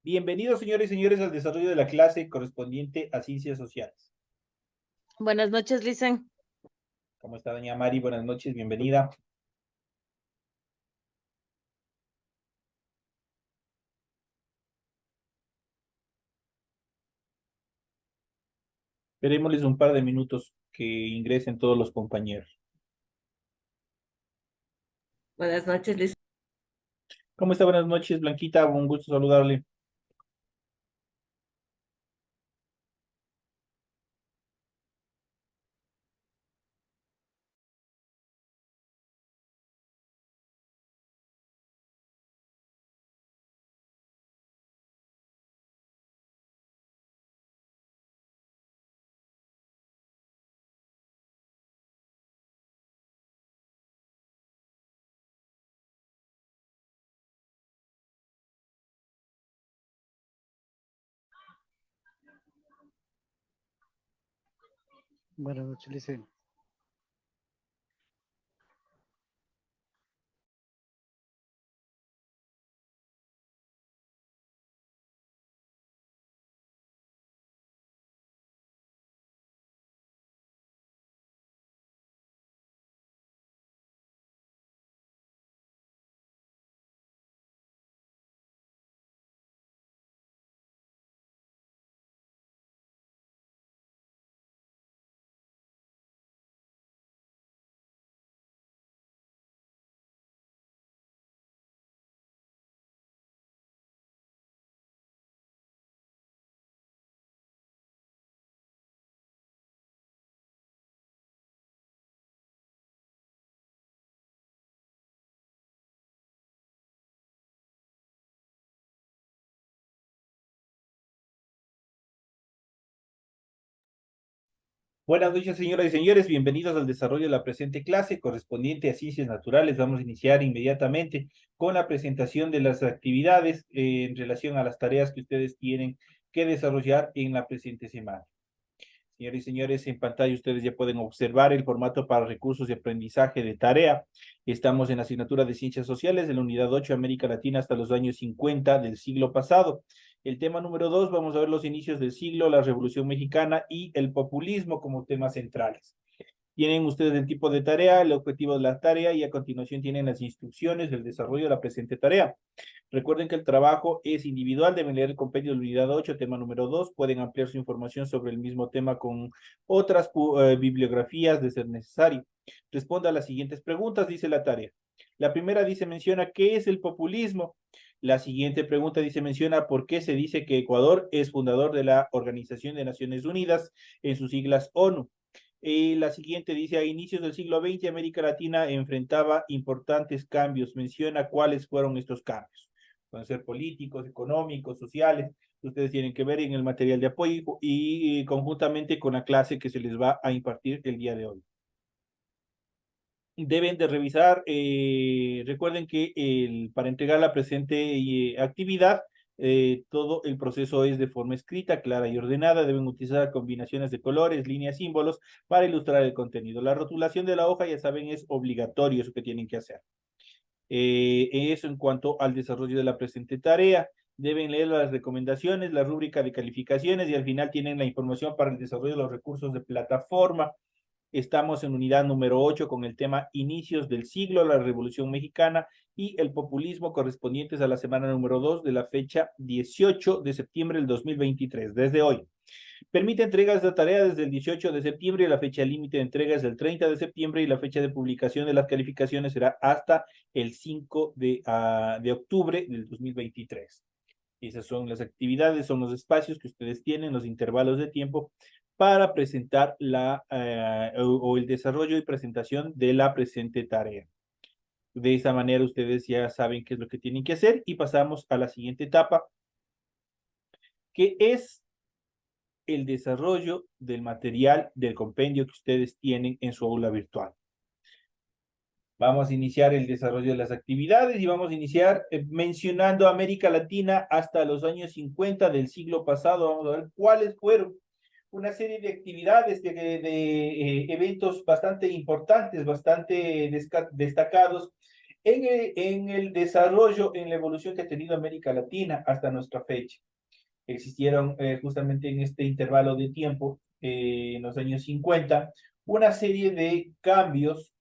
Bienvenidos, señores y señores, al desarrollo de la clase correspondiente a Ciencias Sociales. Buenas noches, Licen. ¿Cómo está, doña Mari? Buenas noches, bienvenida. Esperémosles un par de minutos que ingresen todos los compañeros. Buenas noches, Licen. ¿Cómo está? Buenas noches, Blanquita. Un gusto saludarle. Buenas noches, Licen. Buenas noches, señoras y señores. Bienvenidos al desarrollo de la presente clase correspondiente a Ciencias Naturales. Vamos a iniciar inmediatamente con la presentación de las actividades en relación a las tareas que ustedes tienen que desarrollar en la presente semana. Señores y señores, en pantalla ustedes ya pueden observar el formato para recursos de aprendizaje de tarea. Estamos en la asignatura de Ciencias Sociales de la Unidad 8, América Latina hasta los años 50 del siglo pasado. El tema número 2, vamos a ver los inicios del siglo, la Revolución Mexicana y el populismo como temas centrales. Tienen ustedes el tipo de tarea, el objetivo de la tarea y a continuación tienen las instrucciones del desarrollo de la presente tarea. Recuerden que el trabajo es individual, deben leer el compendio de la unidad 8, tema número 2, pueden ampliar su información sobre el mismo tema con otras bibliografías de ser necesario. Responda a las siguientes preguntas, dice la tarea. La primera dice, menciona qué es el populismo. La siguiente pregunta dice, menciona por qué se dice que Ecuador es fundador de la Organización de Naciones Unidas, en sus siglas ONU. La siguiente dice, a inicios del siglo XX, América Latina enfrentaba importantes cambios. Menciona cuáles fueron estos cambios. Pueden ser políticos, económicos, sociales. Ustedes tienen que ver en el material de apoyo y conjuntamente con la clase que se les va a impartir el día de hoy. Deben de revisar, recuerden que para entregar la presente actividad, todo el proceso es de forma escrita, clara y ordenada. Deben utilizar combinaciones de colores, líneas, símbolos para ilustrar el contenido. La rotulación de la hoja, ya saben, es obligatorio, eso que tienen que hacer. Eso en cuanto al desarrollo de la presente tarea. Deben leer las recomendaciones, la rúbrica de calificaciones y al final tienen la información para el desarrollo de los recursos de plataforma. Estamos en unidad número 8 con el tema Inicios del siglo, la Revolución Mexicana y el populismo correspondientes a la semana número 2 de la fecha 18 de septiembre del 2023, desde hoy. Permite entregas de tarea desde el 18 de septiembre y la fecha límite de entrega es el 30 de septiembre y la fecha de publicación de las calificaciones será hasta el 5 de octubre del 2023. Esas son las actividades, son los espacios que ustedes tienen, los intervalos de tiempo para presentar o el desarrollo y presentación de la presente tarea. De esa manera ustedes ya saben qué es lo que tienen que hacer y pasamos a la siguiente etapa, que es el desarrollo del material del compendio que ustedes tienen en su aula virtual. Vamos a iniciar el desarrollo de las actividades y vamos a iniciar mencionando América Latina hasta los años 50 del siglo pasado. Vamos a ver cuáles fueron una serie de actividades, de eventos bastante importantes, bastante destacados en el desarrollo, en la evolución que ha tenido América Latina hasta nuestra fecha. Existieron justamente en este intervalo de tiempo, en los años 50, una serie de cambios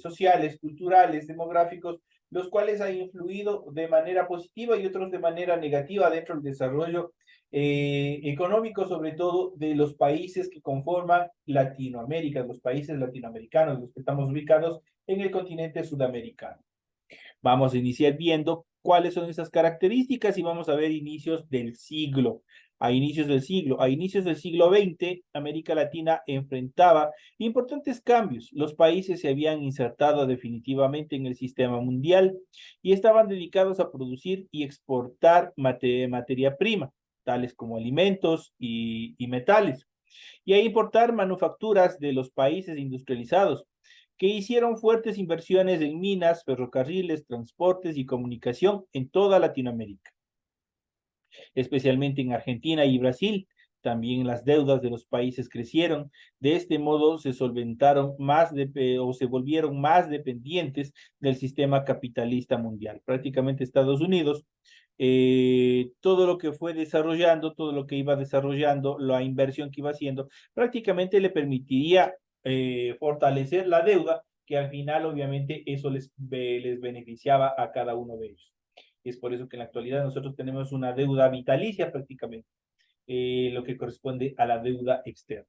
sociales, culturales, demográficos, los cuales han influido de manera positiva y otros de manera negativa dentro del desarrollo económico, sobre todo de los países que conforman Latinoamérica, los países latinoamericanos, los que estamos ubicados en el continente sudamericano. Vamos a iniciar viendo cuáles son esas características y vamos a ver inicios del siglo. A inicios del siglo XX, América Latina enfrentaba importantes cambios. Los países se habían insertado definitivamente en el sistema mundial y estaban dedicados a producir y exportar materia prima, tales como alimentos y metales, y a importar manufacturas de los países industrializados, que hicieron fuertes inversiones en minas, ferrocarriles, transportes y comunicación en toda Latinoamérica, especialmente en Argentina y Brasil. También las deudas de los países crecieron. De este modo se solventaron o se volvieron más dependientes del sistema capitalista mundial. Prácticamente Estados Unidos, todo lo que fue desarrollando, todo lo que iba desarrollando, la inversión que iba haciendo, prácticamente le permitiría fortalecer la deuda, que al final obviamente eso les beneficiaba a cada uno de ellos. Es por eso que en la actualidad nosotros tenemos una deuda vitalicia prácticamente, lo que corresponde a la deuda externa.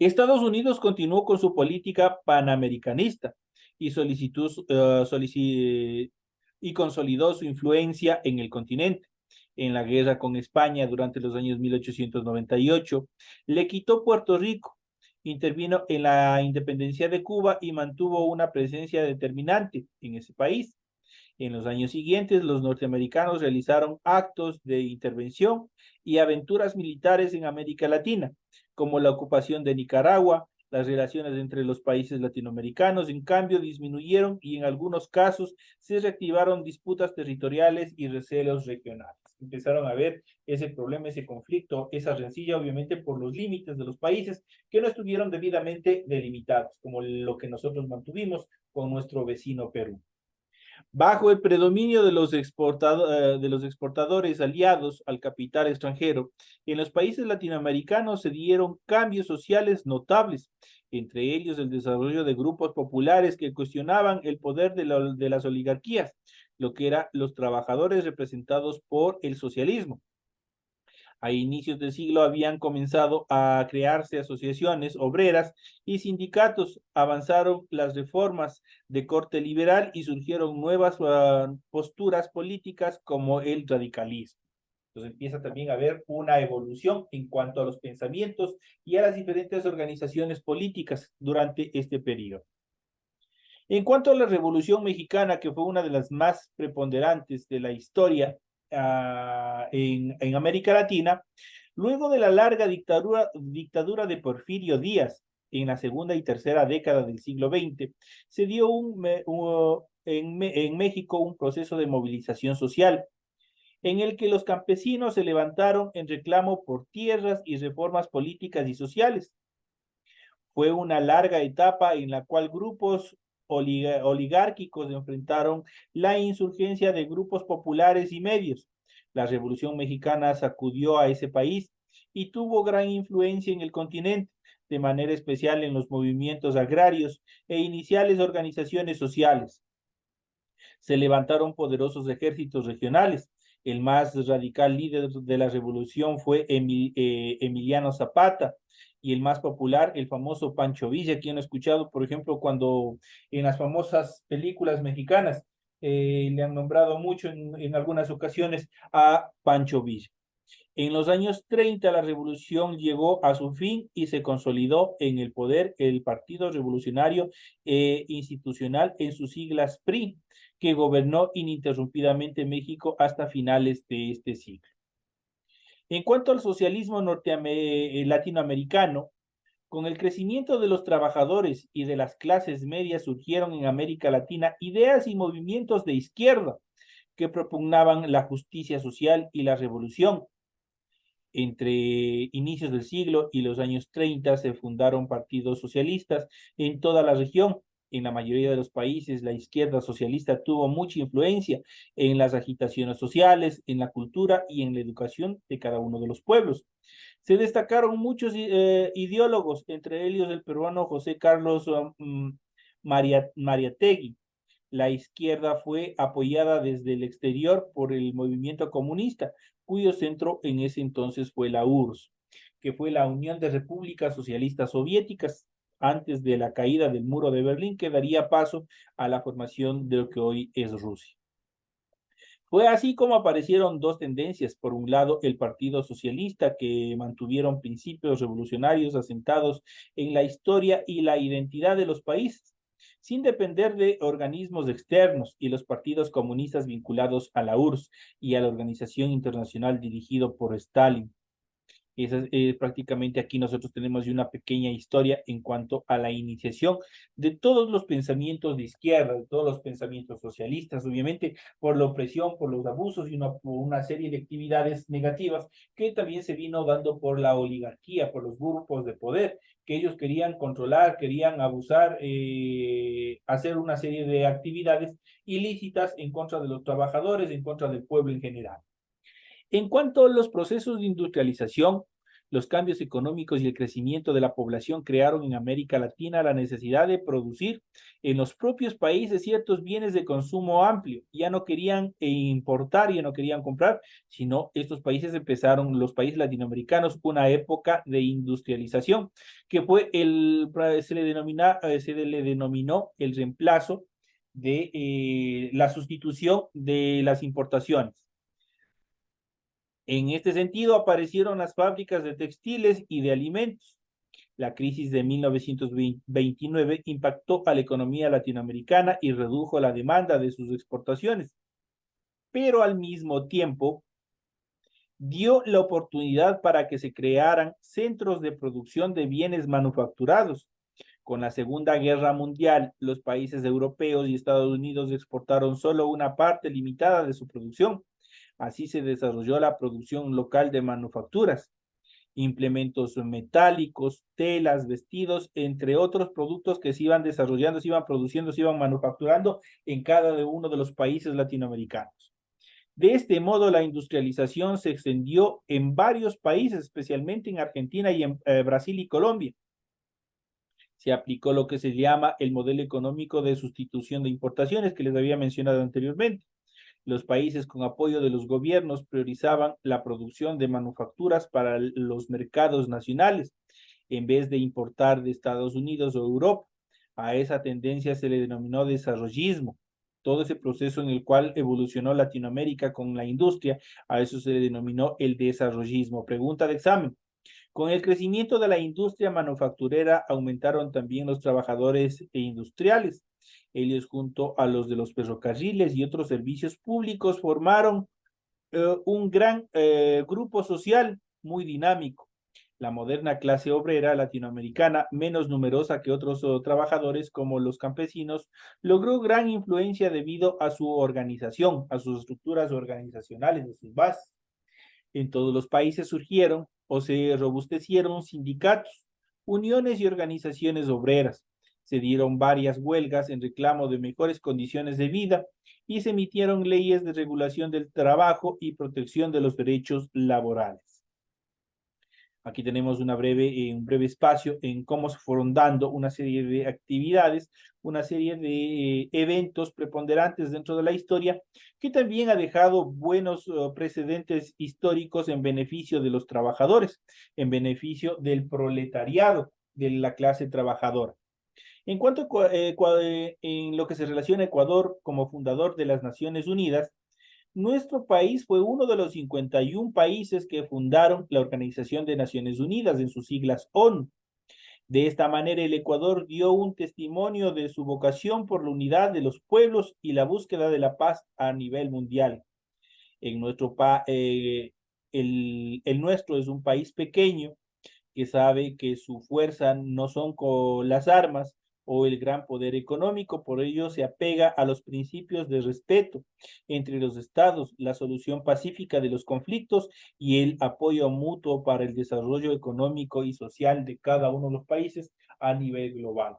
Estados Unidos continuó con su política panamericanista y y consolidó su influencia en el continente. En la guerra con España durante los años 1898, le quitó Puerto Rico, intervino en la independencia de Cuba y mantuvo una presencia determinante en ese país. En los años siguientes, los norteamericanos realizaron actos de intervención y aventuras militares en América Latina, como la ocupación de Nicaragua. Las relaciones entre los países latinoamericanos, en cambio, disminuyeron y en algunos casos se reactivaron disputas territoriales y recelos regionales. Empezaron a ver ese problema, ese conflicto, esa rencilla, obviamente por los límites de los países que no estuvieron debidamente delimitados, como lo que nosotros mantuvimos con nuestro vecino Perú. Bajo el predominio de los exportadores aliados al capital extranjero, en los países latinoamericanos se dieron cambios sociales notables, entre ellos el desarrollo de grupos populares que cuestionaban el poder de las oligarquías, lo que eran los trabajadores representados por el socialismo. A inicios del siglo habían comenzado a crearse asociaciones obreras y sindicatos, avanzaron las reformas de corte liberal y surgieron nuevas posturas políticas como el radicalismo. Entonces empieza también a haber una evolución en cuanto a los pensamientos y a las diferentes organizaciones políticas durante este periodo. En cuanto a la Revolución Mexicana, que fue una de las más preponderantes de la historia en América Latina, luego de la larga dictadura de Porfirio Díaz en la segunda y tercera década del siglo XX, se dio en México un proceso de movilización social en el que los campesinos se levantaron en reclamo por tierras y reformas políticas y sociales. Fue una larga etapa en la cual grupos oligárquicos enfrentaron la insurgencia de grupos populares y medios. La Revolución Mexicana sacudió a ese país y tuvo gran influencia en el continente, de manera especial en los movimientos agrarios e iniciales organizaciones sociales. Se levantaron poderosos ejércitos regionales. El más radical líder de la revolución fue Emiliano Zapata, y el más popular, el famoso Pancho Villa, quien ha escuchado, por ejemplo, cuando en las famosas películas mexicanas le han nombrado mucho en algunas ocasiones a Pancho Villa. En los años 30 la revolución llegó a su fin y se consolidó en el poder el Partido Revolucionario Institucional, en sus siglas PRI, que gobernó ininterrumpidamente México hasta finales de este siglo. En cuanto al socialismo latinoamericano, con el crecimiento de los trabajadores y de las clases medias surgieron en América Latina ideas y movimientos de izquierda que propugnaban la justicia social y la revolución. Entre inicios del siglo y los años 30 se fundaron partidos socialistas en toda la región. en la mayoría de los países, la izquierda socialista tuvo mucha influencia en las agitaciones sociales, en la cultura y en la educación de cada uno de los pueblos. Se destacaron muchos ideólogos, entre ellos el peruano José Carlos Mariátegui. La izquierda fue apoyada desde el exterior por el movimiento comunista, cuyo centro en ese entonces fue la URSS, que fue la Unión de Repúblicas Socialistas Soviéticas, antes de la caída del muro de Berlín, que daría paso a la formación de lo que hoy es Rusia. Fue así como aparecieron dos tendencias. Por un lado, el Partido Socialista, que mantuvieron principios revolucionarios asentados en la historia y la identidad de los países, sin depender de organismos externos, y los partidos comunistas vinculados a la URSS y a la Organización Internacional dirigido por Stalin. Prácticamente aquí nosotros tenemos una pequeña historia en cuanto a la iniciación de todos los pensamientos de izquierda, de todos los pensamientos socialistas, obviamente por la opresión, por los abusos y por una serie de actividades negativas que también se vino dando por la oligarquía, por los grupos de poder, que ellos querían controlar, querían abusar, hacer una serie de actividades ilícitas en contra de los trabajadores, en contra del pueblo en general. En cuanto a los procesos de industrialización, los cambios económicos y el crecimiento de la población crearon en América Latina la necesidad de producir en los propios países ciertos bienes de consumo amplio. Ya no querían importar, ya no querían comprar, sino estos países empezaron, los países latinoamericanos, una época de industrialización, que fue se le denominó el reemplazo de la sustitución de las importaciones. En este sentido, aparecieron las fábricas de textiles y de alimentos. La crisis de 1929 impactó a la economía latinoamericana y redujo la demanda de sus exportaciones, pero al mismo tiempo dio la oportunidad para que se crearan centros de producción de bienes manufacturados. Con la Segunda Guerra Mundial, los países europeos y Estados Unidos exportaron solo una parte limitada de su producción. Así se desarrolló la producción local de manufacturas, implementos metálicos, telas, vestidos, entre otros productos que se iban desarrollando, se iban produciendo, se iban manufacturando en cada uno de los países latinoamericanos. De este modo, la industrialización se extendió en varios países, especialmente en Argentina y en Brasil y Colombia. Se aplicó lo que se llama el modelo económico de sustitución de importaciones que les había mencionado anteriormente. Los países con apoyo de los gobiernos priorizaban la producción de manufacturas para los mercados nacionales en vez de importar de Estados Unidos o Europa. A esa tendencia se le denominó desarrollismo. Todo ese proceso en el cual evolucionó Latinoamérica con la industria, a eso se le denominó el desarrollismo. Pregunta de examen. Con el crecimiento de la industria manufacturera aumentaron también los trabajadores industriales. Ellos, junto a los de los ferrocarriles y otros servicios públicos, formaron un gran grupo social muy dinámico. La moderna clase obrera latinoamericana, menos numerosa que otros trabajadores como los campesinos, logró gran influencia debido a su organización, a sus estructuras organizacionales, a sus bases. En todos los países surgieron o se robustecieron sindicatos, uniones y organizaciones obreras. Se dieron varias huelgas en reclamo de mejores condiciones de vida y se emitieron leyes de regulación del trabajo y protección de los derechos laborales. Aquí tenemos un breve espacio en cómo se fueron dando una serie de actividades, una serie de eventos preponderantes dentro de la historia, que también ha dejado buenos precedentes históricos en beneficio de los trabajadores, en beneficio del proletariado, de la clase trabajadora. En cuanto en lo que se relaciona a Ecuador como fundador de las Naciones Unidas, nuestro país fue uno de los 51 países que fundaron la Organización de Naciones Unidas en sus siglas ONU. De esta manera, el Ecuador dio un testimonio de su vocación por la unidad de los pueblos y la búsqueda de la paz a nivel mundial. En el nuestro es un país pequeño que sabe que su fuerza no son con las armas o el gran poder económico, por ello se apega a los principios de respeto entre los estados, la solución pacífica de los conflictos y el apoyo mutuo para el desarrollo económico y social de cada uno de los países a nivel global.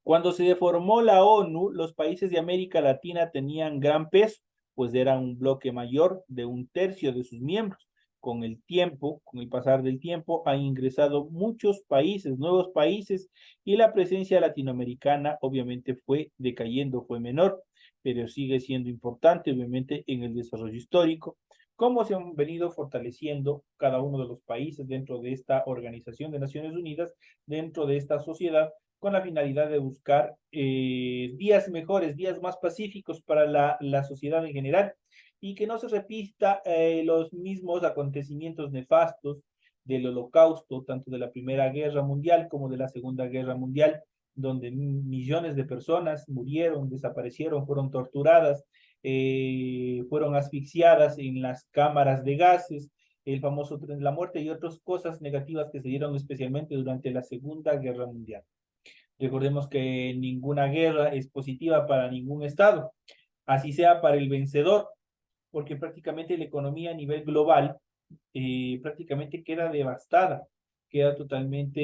Cuando se formó la ONU, los países de América Latina tenían gran peso, pues eran un bloque mayor de un tercio de sus miembros. Con el tiempo, con el pasar del tiempo, han ingresado muchos países, nuevos países, y la presencia latinoamericana obviamente fue decayendo, fue menor, pero sigue siendo importante, obviamente, en el desarrollo histórico. Cómo se han venido fortaleciendo cada uno de los países dentro de esta Organización de Naciones Unidas, dentro de esta sociedad, con la finalidad de buscar días mejores, días más pacíficos para la sociedad en general y que no se repita los mismos acontecimientos nefastos del Holocausto, tanto de la Primera Guerra Mundial como de la Segunda Guerra Mundial, donde millones de personas murieron, desaparecieron, fueron torturadas, fueron asfixiadas en las cámaras de gases, el famoso tren de la muerte y otras cosas negativas que se dieron especialmente durante la Segunda Guerra Mundial. Recordemos que ninguna guerra es positiva para ningún estado, así sea para el vencedor, porque prácticamente la economía a nivel global prácticamente queda devastada, queda totalmente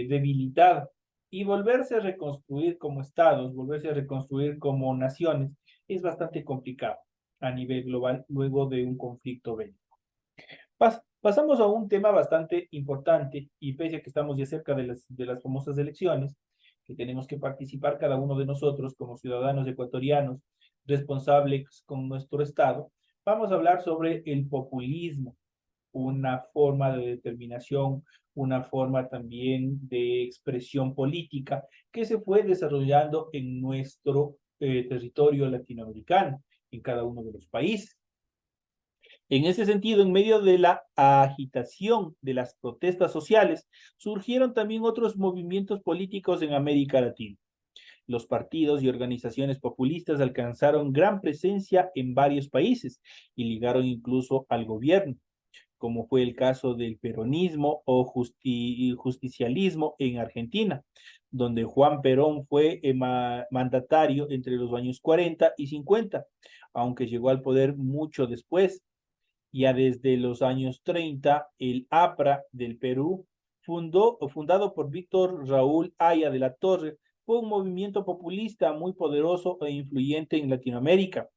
debilitada. Y volverse a reconstruir como estados, volverse a reconstruir como naciones, es bastante complicado a nivel global luego de un conflicto bélico. Pasamos a un tema bastante importante y pese a que estamos ya cerca de las famosas elecciones, que tenemos que participar cada uno de nosotros como ciudadanos ecuatorianos responsables con nuestro Estado, vamos a hablar sobre el populismo, una forma de determinación, una forma también de expresión política que se fue desarrollando en nuestro territorio latinoamericano, en cada uno de los países. En ese sentido, en medio de la agitación de las protestas sociales, surgieron también otros movimientos políticos en América Latina. Los partidos y organizaciones populistas alcanzaron gran presencia en varios países y ligaron incluso al gobierno, como fue el caso del peronismo o justicialismo en Argentina, donde Juan Perón fue mandatario entre los años 40 y 50, aunque llegó al poder mucho después. Ya desde los años 30, el APRA del Perú, fundado por Víctor Raúl Haya de la Torre, fue un movimiento populista muy poderoso e influyente en Latinoamérica.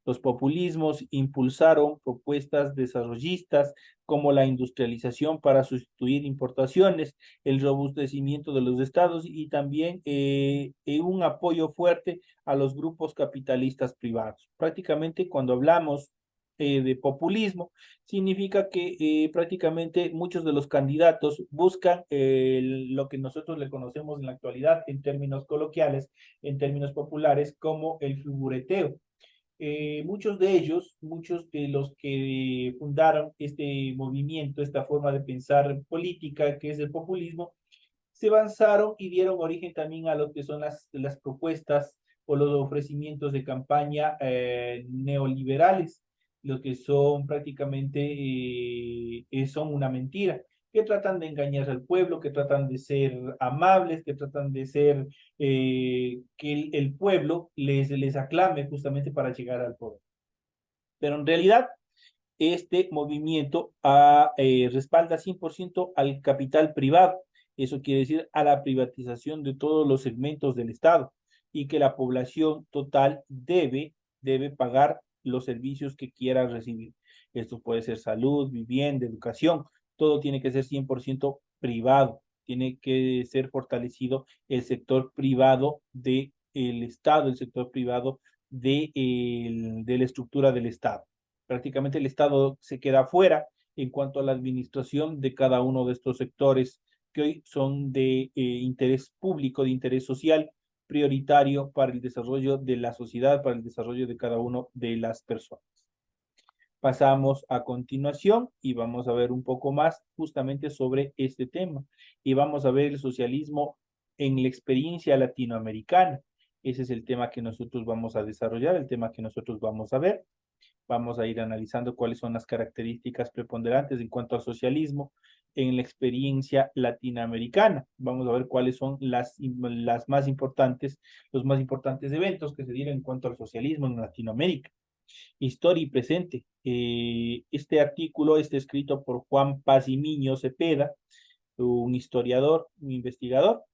Los populismos impulsaron propuestas desarrollistas como la industrialización para sustituir importaciones, el robustecimiento de los estados y también un apoyo fuerte a los grupos capitalistas privados. Prácticamente cuando hablamos de populismo, significa que prácticamente muchos de los candidatos buscan lo que nosotros le conocemos en la actualidad en términos coloquiales, en términos populares, como el figureteo. Muchos de ellos, muchos de los que fundaron este movimiento, esta forma de pensar política que es el populismo, se avanzaron y dieron origen también a lo que son las propuestas o los ofrecimientos de campaña neoliberales, lo que son prácticamente son una mentira, que tratan de engañar al pueblo, que tratan de ser amables, que tratan de ser que el pueblo les aclame justamente para llegar al poder. Pero en realidad este movimiento respalda 100% al capital privado. Eso quiere decir a la privatización de todos los segmentos del Estado y que la población total debe pagar los servicios que quiera recibir. Esto puede ser salud, vivienda, educación. Todo tiene que ser 100% privado. Tiene que ser fortalecido el sector privado del Estado, el sector privado de la estructura del Estado. Prácticamente el Estado se queda fuera en cuanto a la administración de cada uno de estos sectores que hoy son de interés público, de interés social, prioritario para el desarrollo de la sociedad, para el desarrollo de cada una de las personas. Pasamos a continuación y vamos a ver un poco más justamente sobre este tema. Y vamos a ver el socialismo en la experiencia latinoamericana. Ese es el tema que nosotros vamos a desarrollar, el tema que nosotros vamos a ver. Vamos a ir analizando cuáles son las características preponderantes en cuanto al socialismo en la experiencia latinoamericana. Vamos a ver cuáles son las más importantes, los más importantes eventos que se dieron en cuanto al socialismo en Latinoamérica. Historia y presente. Este artículo está escrito por Juan Pazimiño Cepeda, un historiador, un investigador,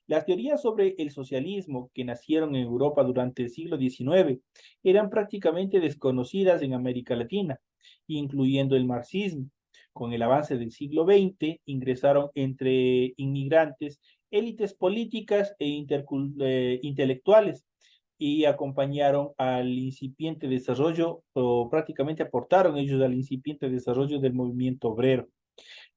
Las teorías sobre el socialismo que nacieron en Europa durante el siglo XIX eran prácticamente desconocidas en América Latina, incluyendo el marxismo. Con el avance del siglo XX ingresaron entre inmigrantes, élites políticas e intelectuales y acompañaron al incipiente desarrollo, o prácticamente aportaron ellos al incipiente desarrollo del movimiento obrero.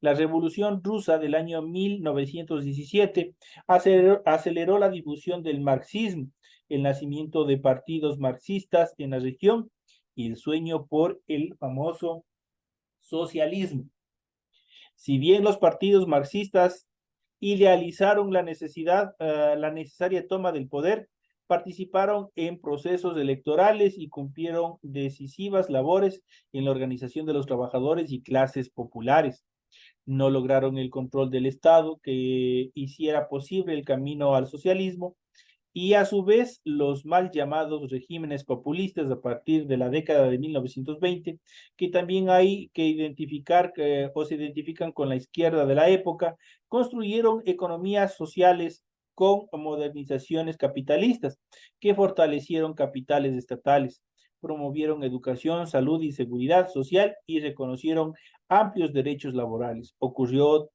La Revolución Rusa del año 1917 aceleró la difusión del marxismo, el nacimiento de partidos marxistas en la región y el sueño por el famoso socialismo. Si bien los partidos marxistas idealizaron la necesaria toma del poder, participaron en procesos electorales y cumplieron decisivas labores en la organización de los trabajadores y clases populares. No lograron el control del Estado que hiciera posible el camino al socialismo y a su vez los mal llamados regímenes populistas a partir de la década de 1920, que también hay que identificar o se identifican con la izquierda de la época, construyeron economías sociales con modernizaciones capitalistas que fortalecieron capitales estatales, promovieron educación, salud y seguridad social y reconocieron amplios derechos laborales. Ocurrió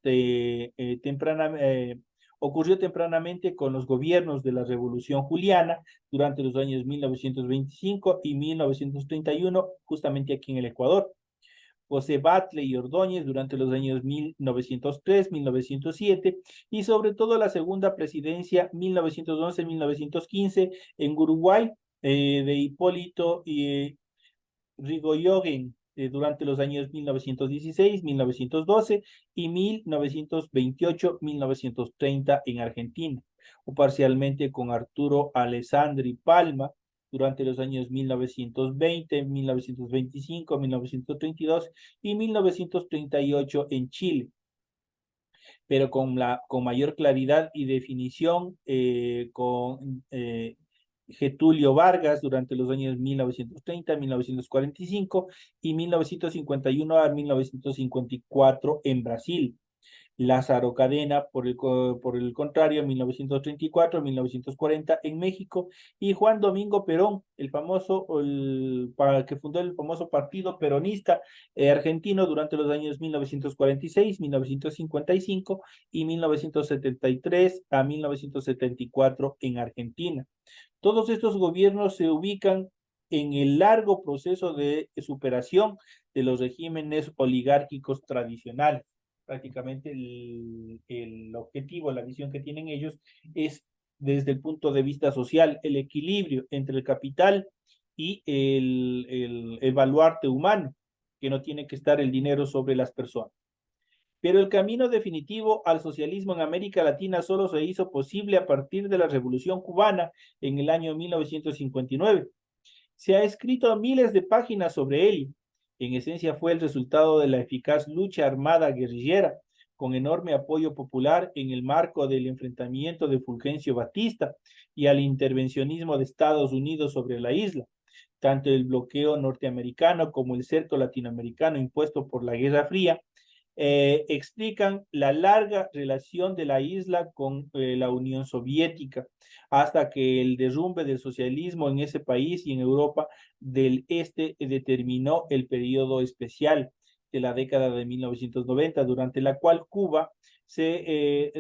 tempranamente con los gobiernos de la Revolución Juliana durante los años 1925 y 1931, justamente aquí en el Ecuador. José Batlle y Ordóñez durante los años 1903, 1907 y sobre todo la segunda presidencia 1911-1915 en Uruguay de Hipólito y Yrigoyen durante los años 1916, 1912 y 1928-1930 en Argentina, o parcialmente con Arturo Alessandri Palma durante los años 1920, 1925, 1932 y 1938 en Chile, pero con mayor claridad y definición con Getulio Vargas durante los años 1930, 1945 y 1951 a 1954 en Brasil. Lázaro Cadena, por el contrario, en 1934, 1940 en México, y Juan Domingo Perón, que fundó el famoso Partido Peronista argentino durante los años 1946, 1955 y 1973 a 1974 en Argentina. Todos estos gobiernos se ubican en el largo proceso de superación de los regímenes oligárquicos tradicionales. Prácticamente el objetivo, la visión que tienen ellos es desde el punto de vista social, el equilibrio entre el capital y el baluarte humano, que no tiene que estar el dinero sobre las personas. Pero el camino definitivo al socialismo en América Latina solo se hizo posible a partir de la Revolución Cubana en el año 1959. Se ha escrito miles de páginas sobre él. En esencia fue el resultado de la eficaz lucha armada guerrillera, con enorme apoyo popular en el marco del enfrentamiento de Fulgencio Batista y al intervencionismo de Estados Unidos sobre la isla. Tanto el bloqueo norteamericano como el cerco latinoamericano impuesto por la Guerra Fría explican la larga relación de la isla con la Unión Soviética, hasta que el derrumbe del socialismo en ese país y en Europa del Este determinó el periodo especial de la década de 1990, durante la cual Cuba se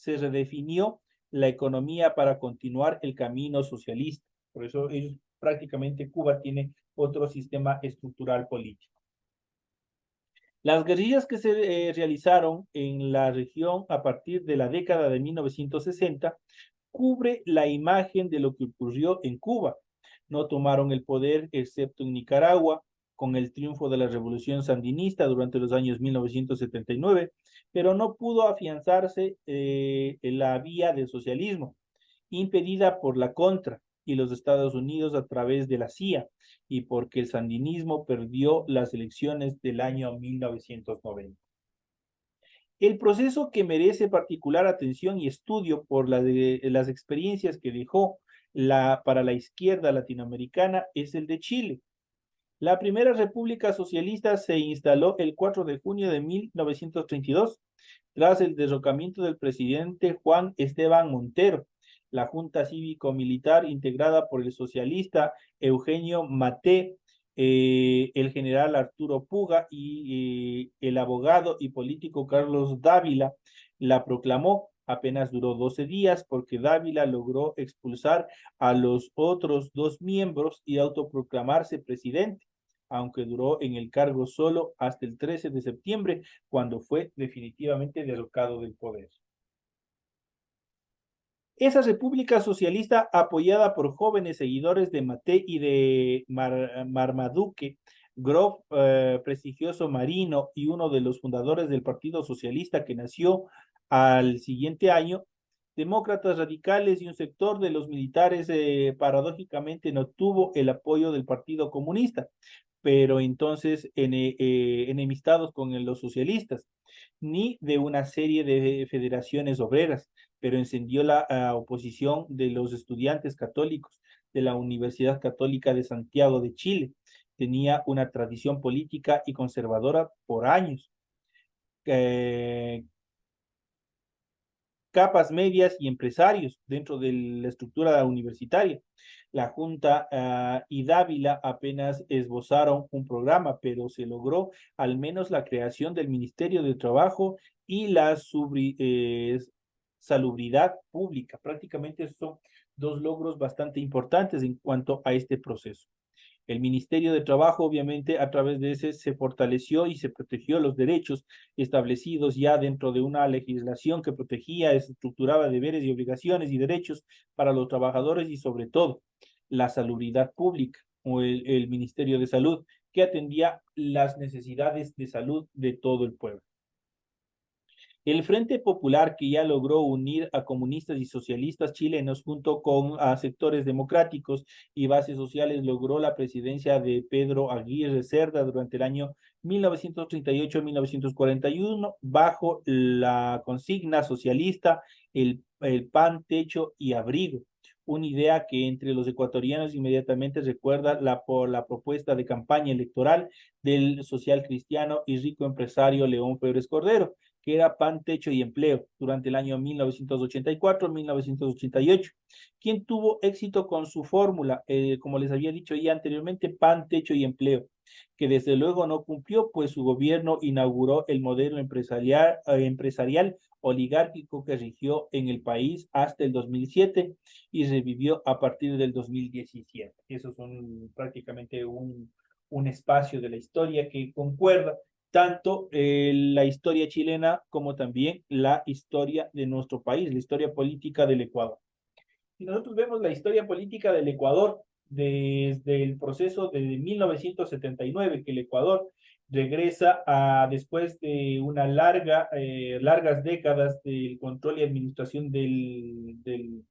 redefinió la economía para continuar el camino socialista. Por eso prácticamente Cuba tiene otro sistema estructural político. Las guerrillas que se realizaron en la región a partir de la década de 1960 cubre la imagen de lo que ocurrió en Cuba. No tomaron el poder excepto en Nicaragua con el triunfo de la revolución sandinista durante los años 1979, pero no pudo afianzarse en la vía del socialismo, impedida por la Contra y los Estados Unidos a través de la CIA, y porque el sandinismo perdió las elecciones del año 1990. El proceso que merece particular atención y estudio por las experiencias que dejó para la izquierda latinoamericana es el de Chile. La primera república socialista se instaló el 4 de junio de 1932, tras el derrocamiento del presidente Juan Esteban Montero. La Junta Cívico-Militar, integrada por el socialista Eugenio Maté, el general Arturo Puga y el abogado y político Carlos Dávila, la proclamó. Apenas duró 12 días porque Dávila logró expulsar a los otros dos miembros y autoproclamarse presidente, aunque duró en el cargo solo hasta el 13 de septiembre, cuando fue definitivamente derrocado del poder. Esa república socialista, apoyada por jóvenes seguidores de Maté y de Marmaduke, Grof, prestigioso marino y uno de los fundadores del Partido Socialista que nació al siguiente año, demócratas radicales y un sector de los militares paradójicamente no tuvo el apoyo del Partido Comunista, pero entonces enemistados con los socialistas, ni de una serie de federaciones obreras, pero encendió la oposición de los estudiantes católicos de la Universidad Católica de Santiago de Chile. Tenía una tradición política y conservadora por años. Capas medias y empresarios dentro de la estructura universitaria. La Junta y Dávila apenas esbozaron un programa, pero se logró al menos la creación del Ministerio de Trabajo y la salubridad pública. Prácticamente son dos logros bastante importantes en cuanto a este proceso. El Ministerio de Trabajo, obviamente, a través de ese se fortaleció y se protegió los derechos establecidos ya dentro de una legislación que protegía, estructuraba deberes y obligaciones y derechos para los trabajadores y sobre todo la salubridad pública o el Ministerio de Salud, que atendía las necesidades de salud de todo el pueblo. El Frente Popular, que ya logró unir a comunistas y socialistas chilenos junto con sectores democráticos y bases sociales, logró la presidencia de Pedro Aguirre Cerda durante el año 1938-1941 bajo la consigna socialista el pan, techo y abrigo. Una idea que entre los ecuatorianos inmediatamente recuerda por la propuesta de campaña electoral del social cristiano y rico empresario León Febres Cordero, que era pan, techo y empleo durante el año 1984-1988, quien tuvo éxito con su fórmula, como les había dicho ya anteriormente, pan, techo y empleo, que desde luego no cumplió, pues su gobierno inauguró el modelo empresarial oligárquico que rigió en el país hasta el 2007 y revivió a partir del 2017. Esos son prácticamente un espacio de la historia que concuerda tanto la historia chilena como también la historia de nuestro país, la historia política del Ecuador. Si nosotros vemos la historia política del Ecuador desde el proceso de 1979, que el Ecuador regresa después de una largas décadas del control y administración del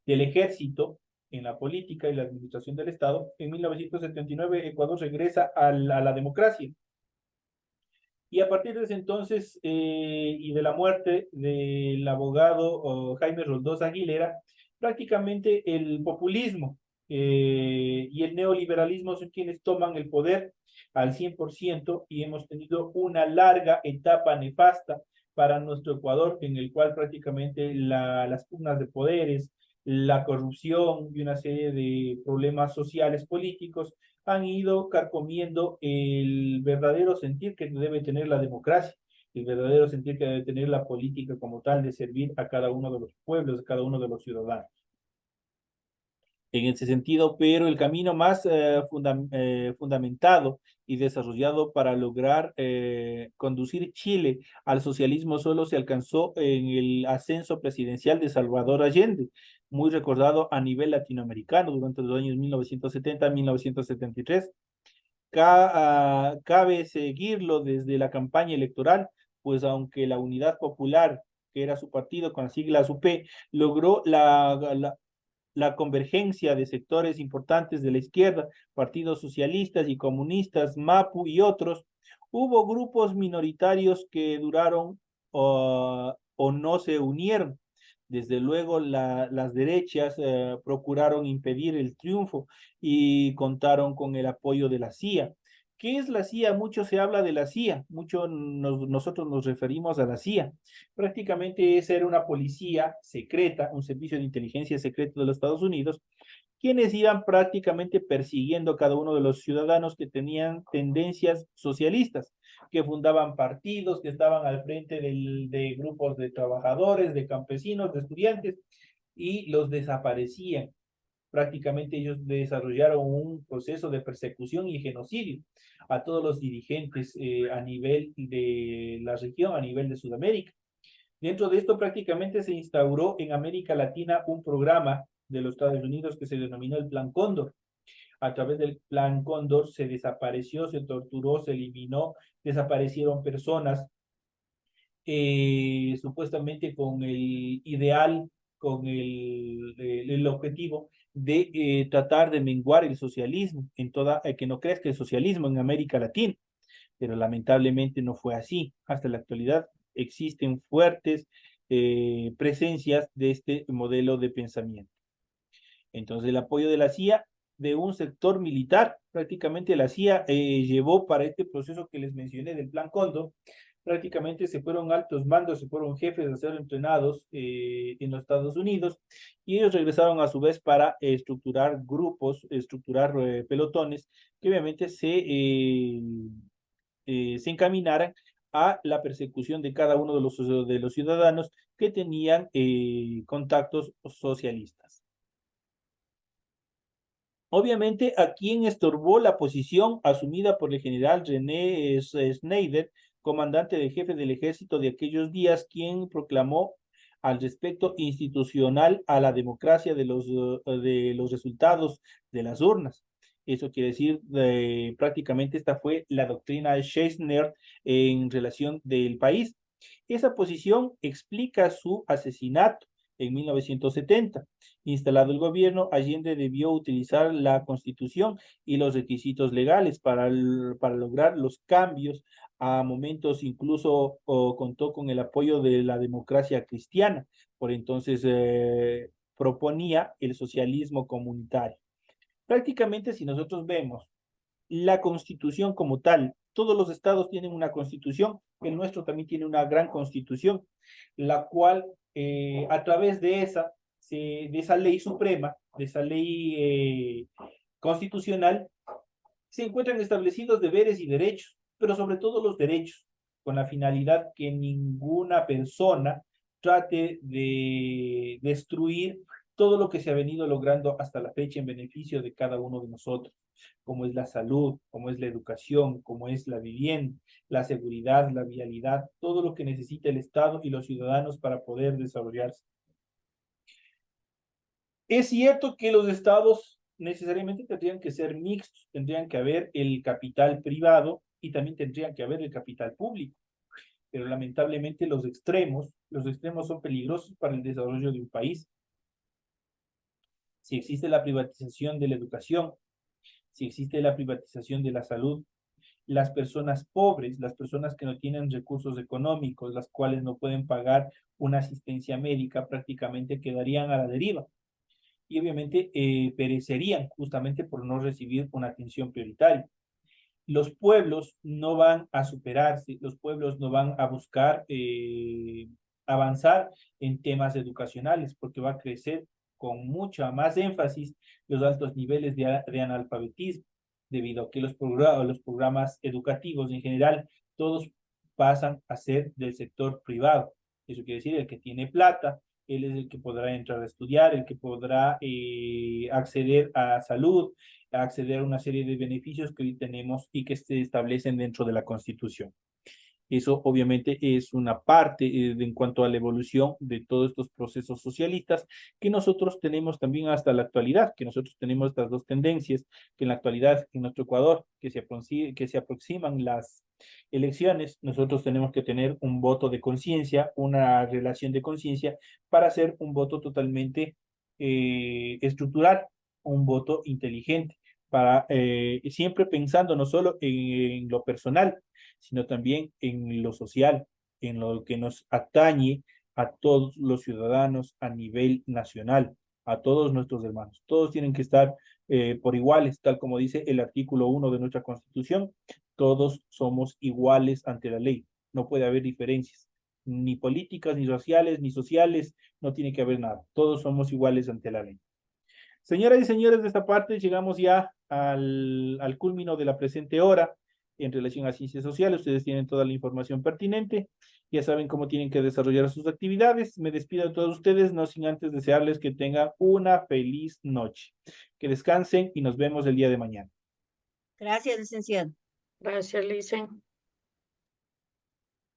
ejército en la política y la administración del Estado, en 1979 Ecuador regresa a la democracia. Y a partir de ese entonces y de la muerte del abogado Jaime Roldós Aguilera, prácticamente el populismo y el neoliberalismo son quienes toman el poder al 100% y hemos tenido una larga etapa nefasta para nuestro Ecuador, en el cual prácticamente las pugnas de poderes, la corrupción y una serie de problemas sociales políticos han ido carcomiendo el verdadero sentir que debe tener la democracia, el verdadero sentir que debe tener la política como tal de servir a cada uno de los pueblos, a cada uno de los ciudadanos. En ese sentido, pero el camino más fundamentado y desarrollado para lograr conducir Chile al socialismo solo se alcanzó en el ascenso presidencial de Salvador Allende, muy recordado a nivel latinoamericano durante los años 1970-1973. Cabe seguirlo desde la campaña electoral, pues aunque la Unidad Popular, que era su partido con las siglas UP, logró la convergencia de sectores importantes de la izquierda, partidos socialistas y comunistas, MAPU y otros, hubo grupos minoritarios que duraron o no se unieron. Desde luego las derechas procuraron impedir el triunfo y contaron con el apoyo de la CIA, ¿Qué es la CIA? Mucho se habla de la CIA, nosotros nos referimos a la CIA. Prácticamente esa era una policía secreta, un servicio de inteligencia secreto de los Estados Unidos, quienes iban prácticamente persiguiendo a cada uno de los ciudadanos que tenían tendencias socialistas, que fundaban partidos, que estaban al frente de grupos de trabajadores, de campesinos, de estudiantes, y los desaparecían. Prácticamente ellos desarrollaron un proceso de persecución y genocidio a todos los dirigentes a nivel de la región, a nivel de Sudamérica. Dentro de esto prácticamente se instauró en América Latina un programa de los Estados Unidos que se denominó el Plan Cóndor. A través del Plan Cóndor se desapareció, se torturó, se eliminó, desaparecieron personas, supuestamente con el ideal, con el objetivo de tratar de menguar el socialismo, que no crezca el socialismo en América Latina, pero lamentablemente no fue así. Hasta la actualidad existen fuertes presencias de este modelo de pensamiento. Entonces el apoyo de la CIA de un sector militar, prácticamente la CIA llevó para este proceso que les mencioné del Plan Cóndor, prácticamente se fueron altos mandos, se fueron jefes a ser entrenados en los Estados Unidos y ellos regresaron a su vez para estructurar grupos, estructurar pelotones que obviamente se encaminaran a la persecución de cada uno de los ciudadanos que tenían contactos socialistas. Obviamente, a quien estorbó la posición asumida por el general René Schneider, comandante de jefe del ejército de aquellos días, quien proclamó al respecto institucional a la democracia de los resultados de las urnas. Eso quiere decir, prácticamente esta fue la doctrina de Schaerer en relación del país. Esa posición explica su asesinato en 1970. Instalado el gobierno, Allende debió utilizar la Constitución y los requisitos legales para lograr los cambios. A momentos incluso contó con el apoyo de la democracia cristiana. Por entonces proponía el socialismo comunitario. Prácticamente, si nosotros vemos la constitución como tal, todos los estados tienen una constitución, el nuestro también tiene una gran constitución, la cual a través de esa ley suprema, de esa ley constitucional, se encuentran establecidos deberes y derechos, pero sobre todo los derechos, con la finalidad que ninguna persona trate de destruir todo lo que se ha venido logrando hasta la fecha en beneficio de cada uno de nosotros, como es la salud, como es la educación, como es la vivienda, la seguridad, la vialidad, todo lo que necesita el Estado y los ciudadanos para poder desarrollarse. Es cierto que los estados necesariamente tendrían que ser mixtos, tendrían que haber el capital privado y también tendrían que haber el capital público, pero lamentablemente los extremos son peligrosos para el desarrollo de un país. Si existe la privatización de la educación, si existe la privatización de la salud, las personas pobres, las personas que no tienen recursos económicos, las cuales no pueden pagar una asistencia médica, prácticamente quedarían a la deriva y obviamente perecerían justamente por no recibir una atención prioritaria. Los pueblos no van a superarse, los pueblos no van a buscar avanzar en temas educacionales porque va a crecer con mucha más énfasis los altos niveles de analfabetismo, debido a que los programas educativos en general, todos pasan a ser del sector privado. Eso quiere decir, el que tiene plata, él es el que podrá entrar a estudiar, el que podrá acceder a salud, a acceder a una serie de beneficios que hoy tenemos y que se establecen dentro de la Constitución. Eso obviamente es una parte en cuanto a la evolución de todos estos procesos socialistas que nosotros tenemos también hasta la actualidad, que nosotros tenemos estas dos tendencias, que en la actualidad en nuestro Ecuador, que se aproximan las elecciones, nosotros tenemos que tener un voto de conciencia, una relación de conciencia para hacer un voto totalmente estructural, un voto inteligente, para siempre pensando no solo en lo personal, sino también en lo social, en lo que nos atañe a todos los ciudadanos a nivel nacional, a todos nuestros hermanos. Todos tienen que estar por iguales, tal como dice el artículo 1 de nuestra Constitución. Todos somos iguales ante la ley. No puede haber diferencias, ni políticas, ni raciales, ni sociales, no tiene que haber nada. Todos somos iguales ante la ley. Señoras y señores, de esta parte llegamos ya al culmino de la presente hora en relación a ciencias sociales. Ustedes tienen toda la información pertinente, ya saben cómo tienen que desarrollar sus actividades. Me despido de todos ustedes, no sin antes desearles que tengan una feliz noche. Que descansen y nos vemos el día de mañana. Gracias, licenciado. Gracias, Licen.